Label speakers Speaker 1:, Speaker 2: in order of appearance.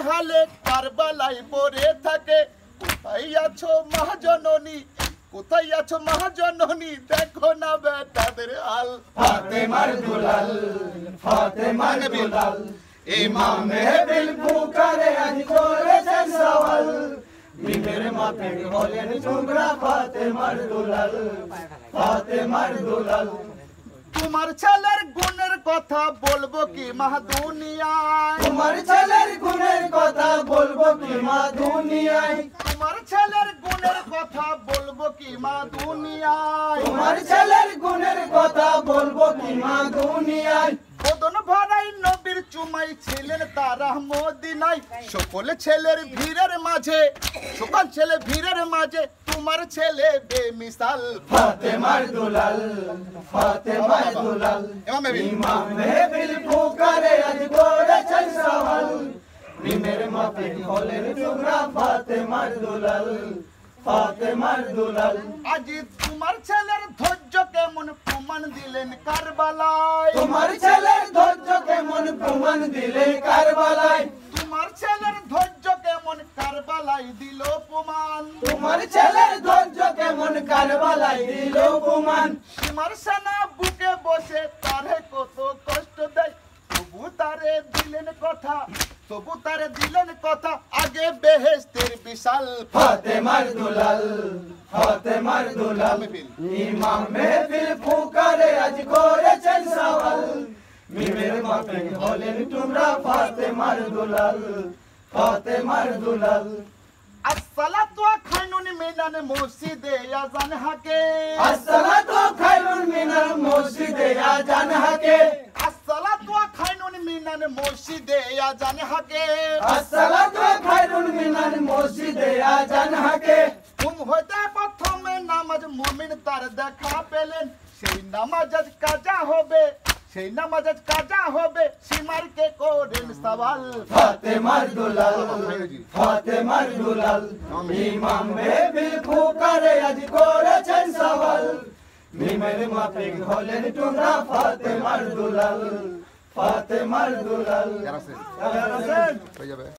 Speaker 1: হালে কারবালায় পড়ে থাকে। কোথায় আছো মহাজননী, কোথায় আছো মহাজননী, দেখো না বেটাদের হাল।
Speaker 2: ফাতেমার দুলাল, ফাতেমার দুলাল, ইমাম মেহফিল পুকারে আজ করেছেন সওয়াল। মিমের মাপে হলেন ঝুমরা ফাতেমার দুলাল, ফাতেমার দুলাল।
Speaker 1: তোমার ছেলের গুণের কথা বলবো কি মা দুনিয়ায়,
Speaker 2: তোমার ছেলের গুণের কথা বলবো কি মা দুনিয়ায়,
Speaker 1: তোমার ছেলের গুণের কথা বলবো কি মা দুনিয়ায়,
Speaker 2: তোমার ছেলের গুণের কথা বলবো কি মা দুনিয়ায়।
Speaker 1: বদন ভরাই নবীর চুমাই ছিলেন তারা মদিনায়। সকল ছেলের ভিড়ের মাঝে, সকল ছেলে ভিড়ের মাঝে তোমার ছেলে বেমিসাল।
Speaker 2: ফাতেমার দুলাল, ফাতেমার দুলাল, ইমাম মেহফিল পুকারে আজ করেছেন সওয়াল। মিমের মাপে হলেন ঝুমরা ফাতেমার দুলাল, ফাতেমার দুলাল।
Speaker 1: আজ তোমার ছেলের ধৈর্য কেমন প্রমাণ দিলেন কারবালায়,
Speaker 2: তোমার ছেলের ধৈর্য কেমন প্রমাণ দিলে কারবালায়,
Speaker 1: তোমার ছেলের ধৈর্য কেমন কারবালায় দিল প্রমাণ,
Speaker 2: তোমার ছেলের ধৈর্য কেমন কারবালায় দিল প্রমাণ।
Speaker 1: তোমার সেনা বুকে বসে তারে কত কষ্ট দেয়, তবু তারে দিলেন কথা, তবু তারে দিলেন কথা, আগে বেহেশতের বিশাল।
Speaker 2: ফাতেমার দুলাল, ফাতেমার দুলাল, ইমাম মেহফিল পুকারে আজ করেছেন সওয়াল। মিমের মাপে হলেন তোমরা ফাতেমার দুলাল, ফাতেমার দুলাল।
Speaker 1: আসসালাতু খায়রুন মিনাল মসজিদে আযান হাকে,
Speaker 2: আসসালাতু খায়রুন মিনাল মসজিদে আযান হাকে,
Speaker 1: আসসালাতু খায়রুন মিনাল মসজিদে আযান হাকে,
Speaker 2: আসসালাতু খায়রুন মিনাল মসজিদে আযান হাকে।
Speaker 1: ঘুম হইতে প্রথমে নামাজ মুমিন তার দেখা পেলেন, সেই নামাজ আজ কাজা হবে, সেই নামাজ আজ কাজা হবে, সীমারকে করেন সওয়াল।
Speaker 2: ফাতেমার দুলাল, ফাতেমার দুলাল, ইমাম মেহফিল পুকারে আজ করেছেন সওয়াল। মিমের মাপে হলেন তোমরা ফাতেমার দুলাল, ফাতেমার দুলাল।